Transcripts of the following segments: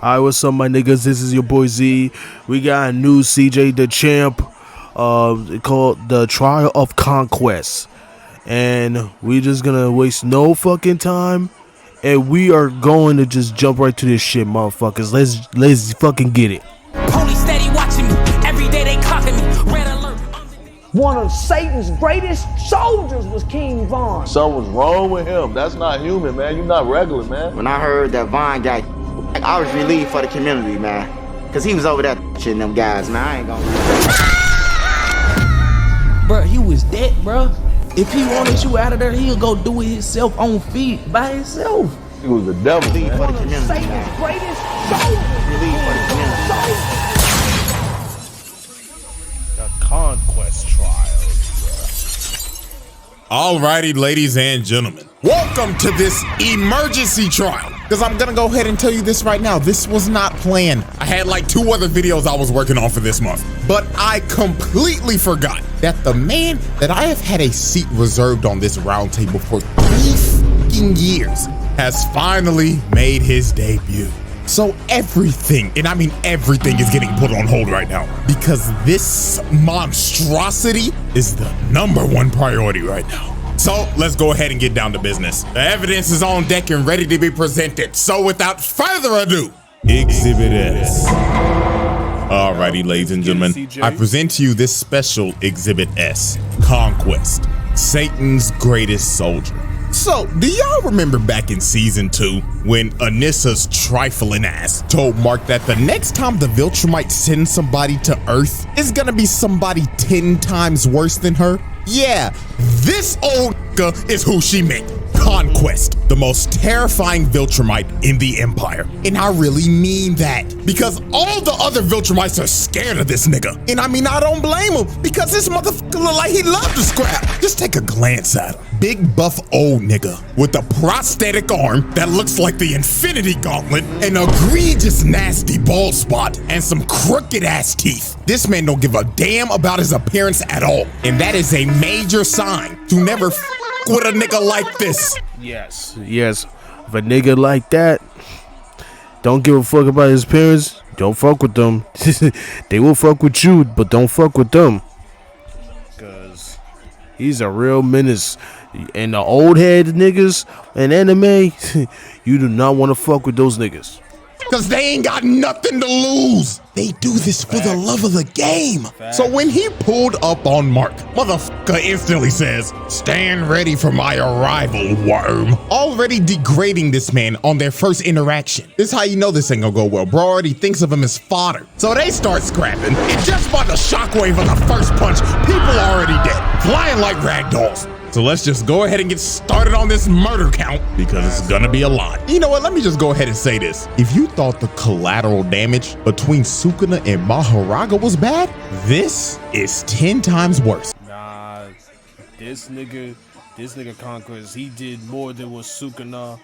Alright, what's up, my niggas? This is your boy Z. We got a new CJ the Champ, called The Trial of Conquest, and we just gonna waste no fucking time, and we are going to just jump right to this shit, motherfuckers. Let's fucking get it. Police steady watching me. Every day they cocking me. Red alert. One of Satan's greatest soldiers was King Von. Something's wrong with him. That's not human, man. You're not regular, man. When I heard that Von guy, I was relieved for the community, man. Cause he was over there shitting them guys, man. I ain't gonna Bruh, he was dead, bruh. If he wanted you out of there, he'll go do it himself on feet by himself. He was the devil, relieve man. for the community, Satan's man. greatest soldiers. Relieved for the community. The Conquest trial. Alrighty, ladies and gentlemen, welcome to this emergency trial. Because I'm gonna go ahead and tell you this right now, this was not planned. I had like 2 other videos I was working on for this month, but I completely forgot that the man that I have had a seat reserved on this round table for 3 fucking years has finally made his debut. So everything, and I mean everything, is getting put on hold right now because this monstrosity is the #1 priority right now. So let's go ahead and get down to business. The evidence is on deck and ready to be presented. So without further ado, Exhibit S. Alrighty, ladies and gentlemen, I present to you this special Exhibit S, Conquest, Satan's greatest soldier. So, do y'all remember back in season 2 when Anissa's trifling ass told Mark that the next time the Viltrumite sends somebody to Earth is gonna be somebody 10 times worse than her? Yeah, this old nigga is who she meant. Conquest, the most terrifying Viltrumite in the Empire. And I really mean that, because all the other Viltrumites are scared of this nigga. And I mean, I don't blame him, because this motherfucker look like he loved to scrap. Just take a glance at him. Big buff old nigga with a prosthetic arm that looks like the Infinity Gauntlet, an egregious nasty bald spot, and some crooked ass teeth. This man don't give a damn about his appearance at all. And that is a major sign to never with a nigga like this. Yes. If a nigga like that don't give a fuck about his parents, don't fuck with them. They will fuck with you, but don't fuck with them. Cause he's a real menace. And the old head niggas in anime, you do not want to fuck with those niggas. Cause they ain't got nothing to lose. They do this for the love of the game. So when he pulled up on Mark, motherfucker instantly says, "Stand ready for my arrival, worm." Already degrading this man on their first interaction. This is how you know this ain't gonna go well. Bro already thinks of him as fodder. So they start scrapping, and just by the shockwave of the first punch, people already dead, flying like rag dolls. So let's just go ahead and get started on this murder count, because it's gonna be a lot. You know what, let me just go ahead and say this. If you thought the collateral damage between Sukuna and Maharaga was bad, this is 10 times worse. Nah, this nigga Conquest, he did more than what Sukuna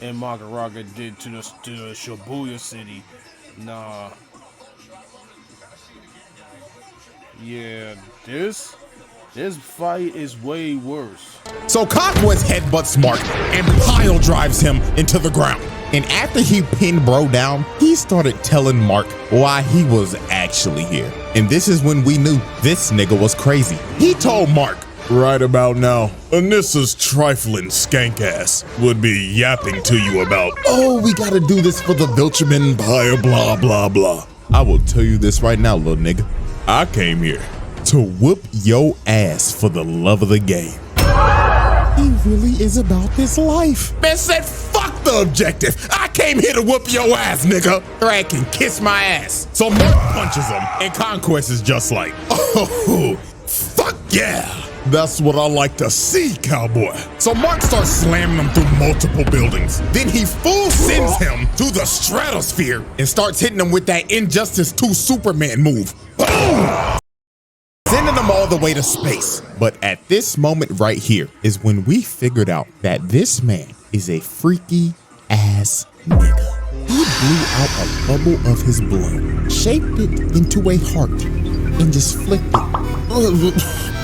and Maharaga did to the Shibuya city. Nah. Yeah, this fight is way worse. So Conquest headbutts Mark and pile drives him into the ground. And after he pinned bro down, he started telling Mark why he was actually here. And this is when we knew this nigga was crazy. He told Mark, "Right about now, Anissa's trifling skank ass would be yapping to you about, oh, we gotta do this for the Viltrum Empire, blah, blah, blah. I will tell you this right now, little nigga. I came here to whoop your ass for the love of the game." He really is about this life. Man said, fuck the objective. I came here to whoop your ass, nigga. Drag can kiss my ass. So Mark punches him, and Conquest is just like, oh, fuck yeah. That's what I like to see, cowboy. So Mark starts slamming him through multiple buildings. Then he full sends him to the stratosphere and starts hitting him with that Injustice 2 Superman move. Boom! Sending them all the way to space. But at this moment right here is when we figured out that this man is a freaky ass nigga. He blew out a bubble of his blood, shaped it into a heart, and just flicked it.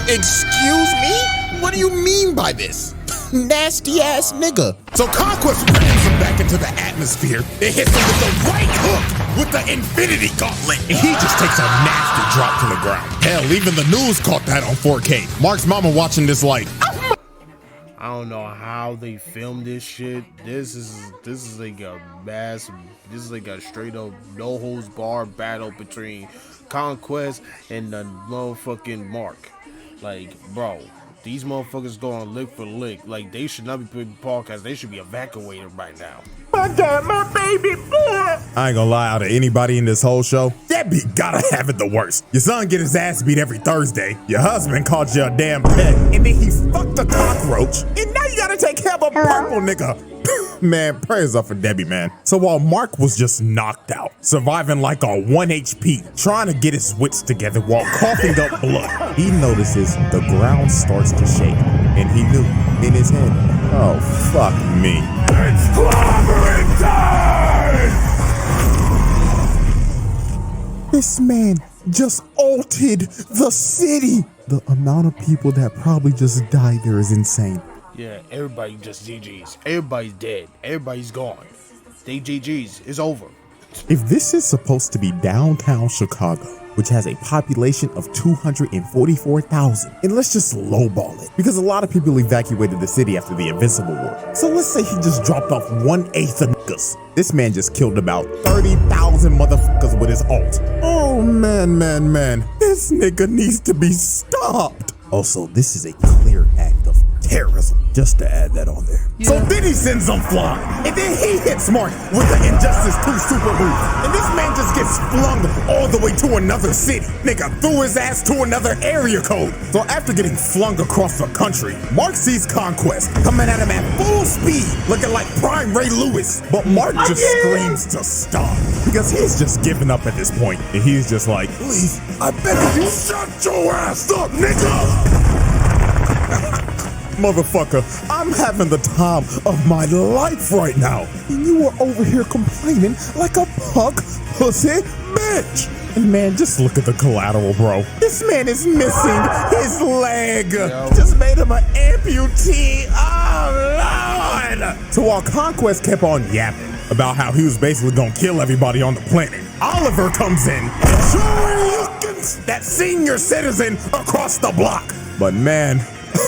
Excuse me? What do you mean by this? nasty ass nigga. So Conquest rams him back into the atmosphere. It hits him with the right hook with the infinity gauntlet. And he just takes a nasty drop to the ground. Hell, even the news caught that on 4K. Mark's mama watching this like, I don't know how they filmed this shit. This is like a mass. This is like a straight up no holds barred battle between Conquest and the motherfucking Mark. Like, bro, these motherfuckers going lick for lick. Like, they should not be putting podcasts. They should be evacuated right now. I got my baby boy. I ain't gonna lie, out of anybody in this whole show, Debbie gotta have it the worst. Your son get his ass beat every Thursday. Your husband called you a damn pet. And then he fucked a cockroach. And now you gotta take care of a purple nigga. Man, prayers up for Debbie, man. So while Mark was just knocked out, surviving like a 1 HP, trying to get his wits together while coughing up blood, he notices the ground starts to shake. And he knew in his head, oh, fuck me. It's clobbering time! This man just altered the city. The amount of people that probably just died there is insane. Yeah, everybody just GG's. Everybody's dead. Everybody's gone. They GG's. It's over. If this is supposed to be downtown Chicago, which has a population of 244,000, and let's just lowball it, because a lot of people evacuated the city after the Invincible War. So let's say he just dropped off 1/8 of niggas. This man just killed about 30,000 motherfuckers with his ult. Oh man, this nigga needs to be stopped. Also, this is a clear act of terrorism, just to add that on there. Yeah. So then he sends them flying, and then he hits Mark with the Injustice 2 super move, and this man just gets flung all the way to another city. Nigga threw his ass to another area code. So after getting flung across the country, Mark sees Conquest coming at him at full speed, looking like prime Ray Lewis. But Mark just screams to stop, because he's just giving up at this point, and he's just like, please, I beg you, shut your ass up, nigga! Motherfucker, I'm having the time of my life right now. And you are over here complaining like a punk pussy bitch. And man, just look at the collateral, bro. This man is missing his leg. Just made him an amputee. Oh, Lord. So while Conquest kept on yapping about how he was basically gonna kill everybody on the planet, Oliver comes in and shurikens that senior citizen across the block. But man,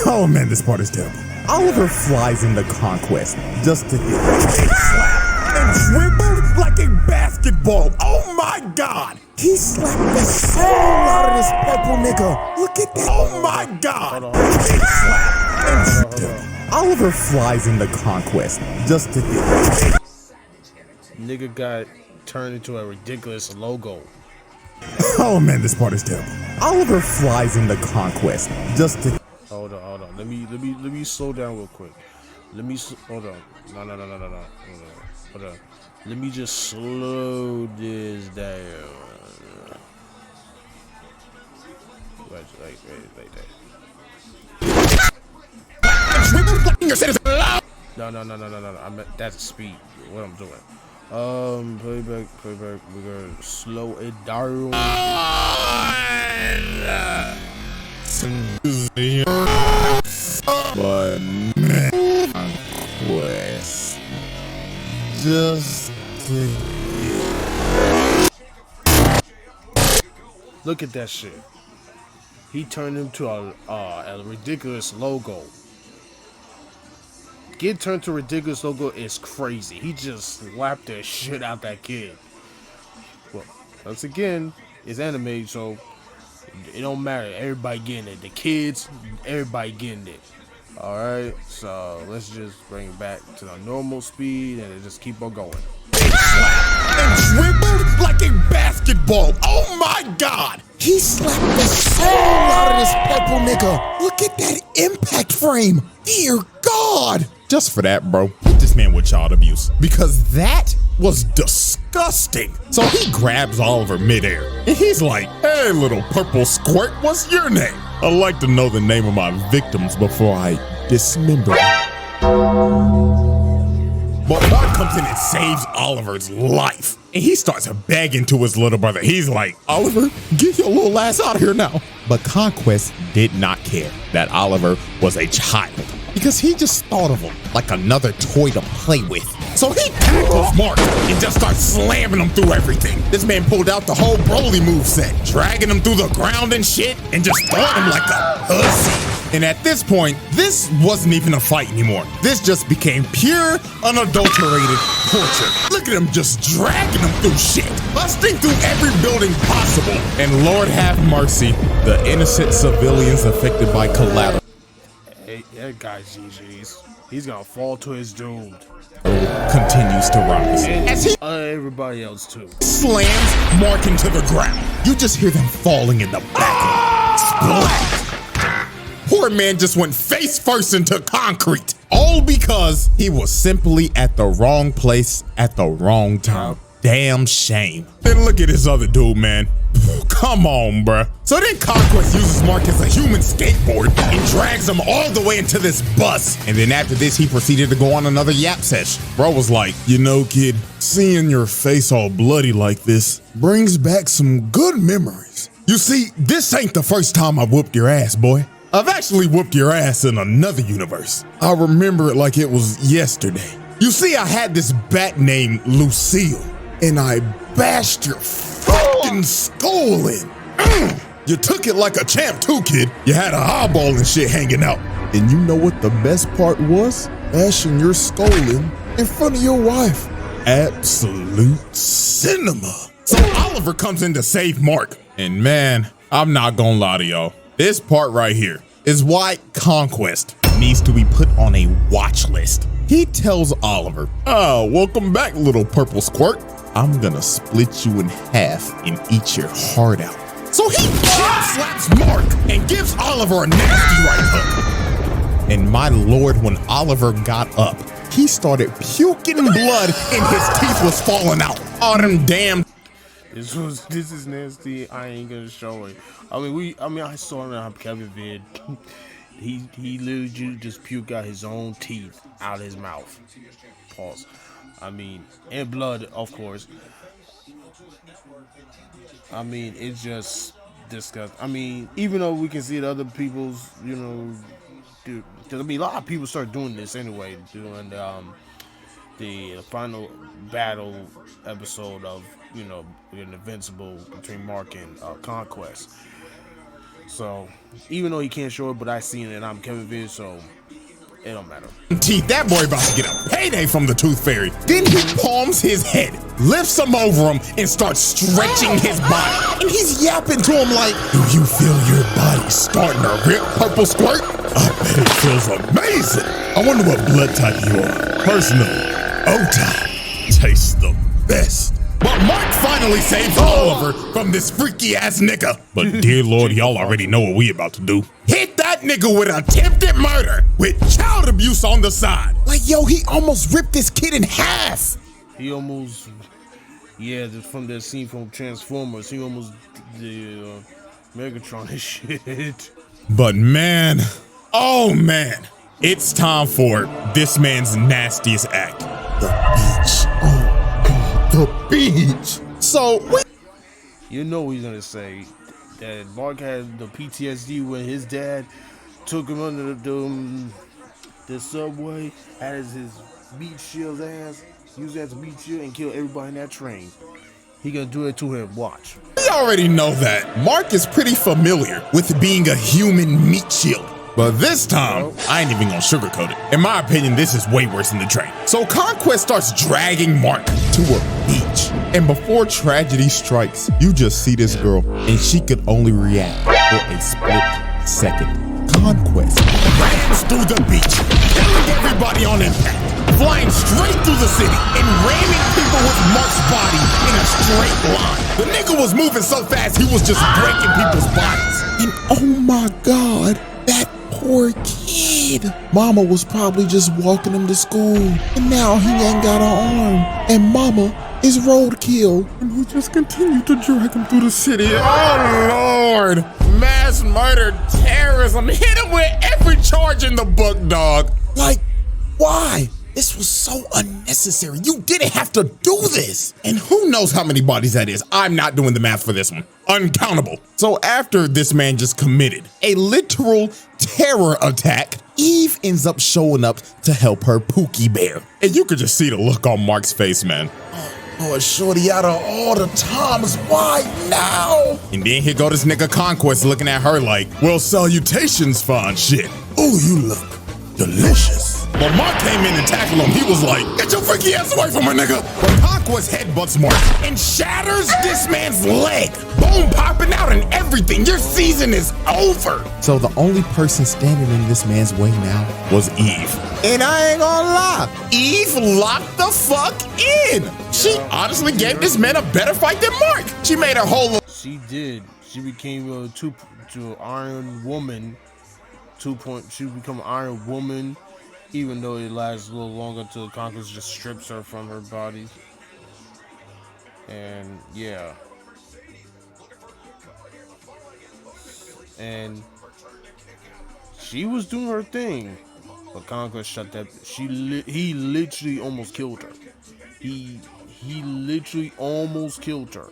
oh man, this part is terrible. Oliver flies into Conquest just to get slapped and dribbled like a basketball. Oh my God! He slapped the soul out of this purple nigga. Look at that. Oh my God! He slapped and dribbled. Oliver flies into Conquest just to get. Nigga got turned into a ridiculous logo. Oh man, this part is terrible. Oliver flies into Conquest just to. Hold on. Let me slow down real quick. Hold on. No. Hold on. Let me just slow this down. Like that. No. That's a speed. What I'm doing. Playback. We're gonna slow it down. But man, Conquest just look at that shit. He turned into a ridiculous logo. Get turned to a ridiculous logo is crazy. He just slapped the shit out that kid. Well, once again, it's animated, so it don't matter. Everybody getting it. The kids, everybody getting it. Alright, so let's just bring it back to the normal speed and just keep on going. And dribbled like a basketball. Oh my God! He slapped the soul out of this purple nigga. Look at that impact frame. Dear God! Just for that, bro, hit this man with child abuse, because that was disgusting. So he grabs Oliver midair and he's like, hey, little purple squirt, what's your name? I'd like to know the name of my victims before I dismember them. But Mark comes in and saves Oliver's life. And he starts begging to his little brother. He's like, Oliver, get your little ass out of here now. But Conquest did not care that Oliver was a child, because he just thought of him like another toy to play with. So he tackles Mark and just starts slamming him through everything. This man pulled out the whole Broly moveset, dragging him through the ground and shit, and just throwing him like a pussy. And at this point, this wasn't even a fight anymore. This just became pure, unadulterated torture. Look at him just dragging him through shit, busting through every building possible. And Lord have mercy, the innocent civilians affected by collateral. Hey, that guy's GG's. He's gonna fall to his doom. Continues to rise. As he everybody else too. slams Mark into the ground. You just hear them falling in the back. Splat. Poor man just went face first into concrete. All because he was simply at the wrong place at the wrong time. Damn shame. Then look at this other dude, man. Come on, bruh. So then Conquest uses Mark as a human skateboard and drags him all the way into this bus. And then after this, he proceeded to go on another yap sesh. Bro was like, you know, kid, seeing your face all bloody like this brings back some good memories. You see, this ain't the first time I whooped your ass, boy. I've actually whooped your ass in another universe. I remember it like it was yesterday. You see, I had this bat named Lucille, and I bashed your fucking skull in. You took it like a champ too, kid. You had an eyeball and shit hanging out. And you know what the best part was? Bashing your skull in front of your wife. Absolute cinema. So Oliver comes in to save Mark. And man, I'm not gonna lie to y'all. This part right here is why Conquest needs to be put on a watch list. He tells Oliver, welcome back, little purple squirt. I'm gonna split you in half and eat your heart out. So he slaps Mark and gives Oliver a nasty right hook. And my lord, when Oliver got up, he started puking blood and his teeth was falling out. All them damn. This is nasty. I ain't gonna show it. I mean, I saw it on Kevin vid. he literally just puked out his own teeth out of his mouth. Pause. I mean, and blood, of course. I mean, it's just disgusting. I mean, even though we can see that other people's, you know, dude, because I mean, a lot of people start doing this anyway, doing the final battle episode of, you know, an Invincible between Mark and Conquest. So even though he can't show it, but I seen it and I'm Kevin Vid, so it don't matter. Teeth, that boy about to get a payday from the Tooth Fairy. Then he palms his head, lifts him over him, and starts stretching his body. And he's yapping to him like, do you feel your body starting to rip, purple squirt? I bet it feels amazing. I wonder what blood type you are. Personally, O-type tastes the best. But Mark finally saves Oliver from this freaky ass nigga. But dear Lord, y'all already know what we about to do. Hit that nigga with attempted murder with child abuse on the side. Like, yo, he almost ripped this kid in half. He almost, yeah, from that scene from Transformers, he almost did Megatron and shit. But man, oh man, it's time for this man's nastiest act. The beach. Oh. The beach. So you know he's gonna say that Mark had the PTSD when his dad took him under the subway, had his meat shield's ass, used that as a meat shield and killed everybody in that train. He gonna do it to him. Watch. We already know that Mark is pretty familiar with being a human meat shield. But this time, I ain't even gonna sugarcoat it. In my opinion, this is way worse than the train. So Conquest starts dragging Mark to a beach. And before tragedy strikes, you just see this girl, and she could only react for a split second. Conquest rams through the beach, killing everybody on impact, flying straight through the city, and ramming people with Mark's body in a straight line. The nigga was moving so fast, he was just breaking people's bodies. And oh my God, that poor kid. Mama was probably just walking him to school, and now he ain't got an arm, and mama is roadkill, and he just continued to drag him through the city. Oh Lord, mass murder, terrorism, hit him with every charge in the book, dog. Like, why? This was so unnecessary. You didn't have to do this. And who knows how many bodies that is. I'm not doing the math for this one. Uncountable. So after this man just committed a literal terror attack, Eve ends up showing up to help her Pookie Bear. And you could just see the look on Mark's face, man. Oh, shorty, out of all the times, why now? And then here go this nigga Conquest looking at her like, well, salutations, fine shit. Oh, you look delicious. But Mark came in and tackled him. He was like, get your freaky ass away from her, nigga. But Conquest headbutts Mark and shatters this man's leg. Bone popping out and everything. Your season is over. So the only person standing in this man's way now was Eve. And I ain't gonna lie, Eve locked the fuck in. She honestly gave this man a better fight than Mark. She made her whole. She did. She became a Iron Woman. She become Iron Woman, even though it lasts a little longer until Conquest just strips her from her body. And yeah. And she was doing her thing, but Conquest shut that. He literally almost killed her. He literally almost killed her.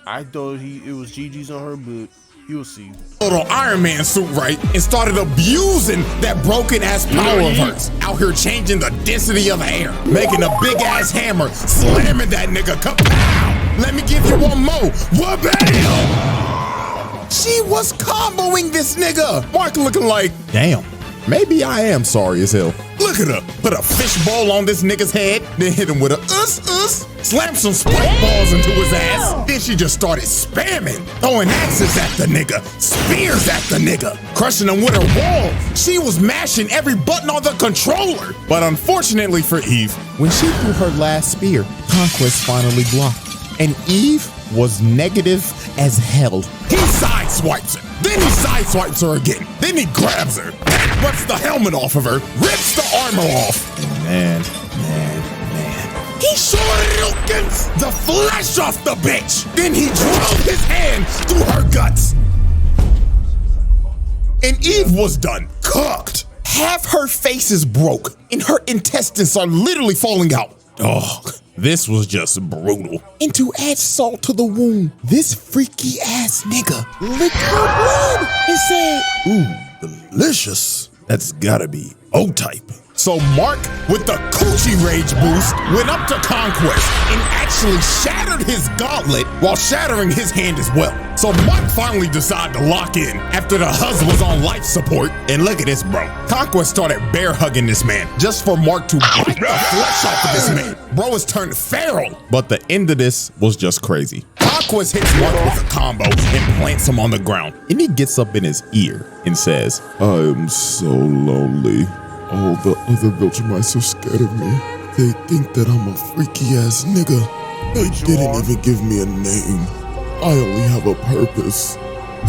I thought it was GG's on her, but you'll see. Little Iron Man suit, right? And started abusing that broken ass power of hers. Out here changing the density of air, making a big ass hammer, slamming that nigga. Kapow! Let me give you one more. Wha-bam! She was comboing this nigga. Mark looking like, damn, maybe I am sorry as hell. Look at her. Put a fishbowl on this nigga's head, then hit him with a slam some spike balls into his ass. Then she just started spamming, throwing axes at the nigga, spears at the nigga, crushing him with her wall. She was mashing every button on the controller. But unfortunately for Eve, when she threw her last spear, Conquest finally blocked. And Eve was negative as hell. He sideswipes her, then he sideswipes her again, then he grabs her, rips the helmet off of her, rips the armor off. And man, he shurikens the flesh off the bitch. Then he drove his hand through her guts. And Eve was done, cooked. Half her face is broke, and her intestines are literally falling out. Dog. This was just brutal. And to add salt to the wound, this freaky ass nigga licked her blood and said, ooh, delicious. That's gotta be O-type. So Mark, with the coochie rage boost, went up to Conquest and actually shattered his gauntlet while shattering his hand as well. So Mark finally decided to lock in after the husband was on life support. And look at this, bro. Conquest started bear hugging this man just for Mark to bite the flesh off of this man. Bro has turned feral. But the end of this was just crazy. Conquest hits Mark with a combo and plants him on the ground. And he gets up in his ear and says, I am so lonely. All the other Viltrumites are scared of me. They think that I'm a freaky ass nigga. They didn't even give me a name. I only have a purpose.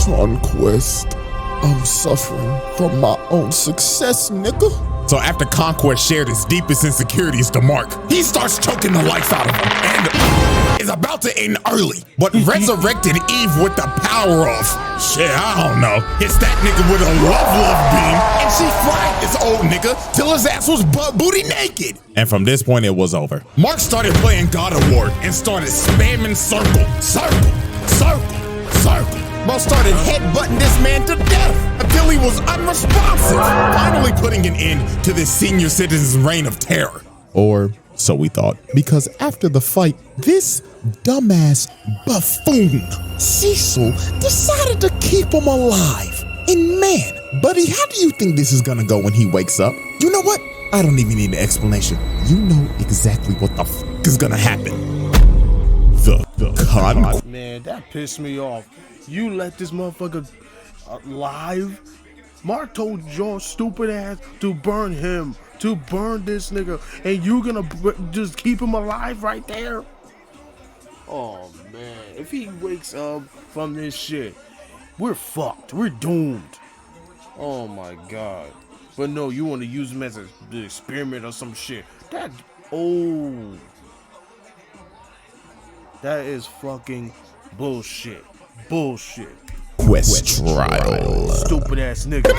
Conquest. I'm suffering from my own success, nigga. So after Conquest shared his deepest insecurities to Mark, he starts choking the life out of him and is about to end early, but resurrected Eve with the power of, shit, I don't know. Hits that nigga with a love beam, and she fried this old nigga till his ass was butt booty naked. And from this point, it was over. Mark started playing God of War and started spamming circle. Bro started headbutting this man to death until he was unresponsive, finally putting an end to this senior citizen's reign of terror. Or so we thought, because after the fight, this dumbass buffoon, Cecil, decided to keep him alive. And man, buddy, how do you think this is gonna go when he wakes up? You know what? I don't even need an explanation. You know exactly what the fuck is gonna happen. The con. Man, that pissed me off. You let this motherfucker alive? Mark told your stupid ass to burn him, to burn this nigga, and you gonna just keep him alive right there? Oh man, if he wakes up from this shit, we're fucked. We're doomed. Oh my god. But no, you want to use him as an experiment or some shit. That is fucking bullshit. Quest trial. Stupid ass nigga.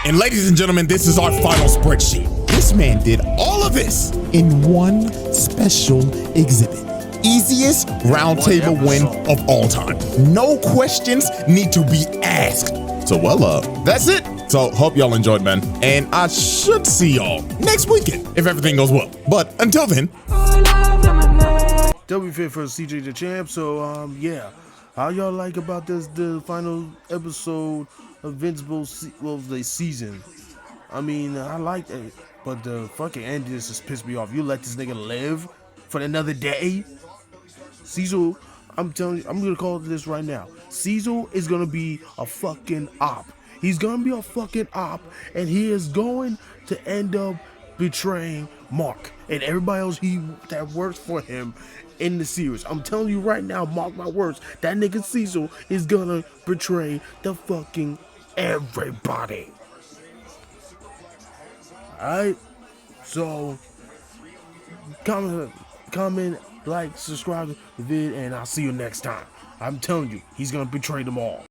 And ladies and gentlemen, this is our final spreadsheet. This man did all of this in one special exhibit. Easiest roundtable win of all time. No questions need to be asked. So, that's it. So, hope y'all enjoyed, man. And I should see y'all next weekend if everything goes well. But until then, WFit for CJ the Champ. So, yeah. How y'all like about the final episode of Invincible, the season? I mean, I like it, but the fucking ending just pissed me off. You let this nigga live for another day? Cecil, I'm telling you, I'm gonna call this right now. Cecil is gonna be a fucking op. He's gonna be a fucking op, and he is going to end up betraying Mark and everybody else that works for him in the series. I'm telling you right now, mark my words, that nigga Cecil is gonna betray the fucking everybody. Alright? So, comment, like, subscribe to the vid, and I'll see you next time. I'm telling you, he's gonna betray them all.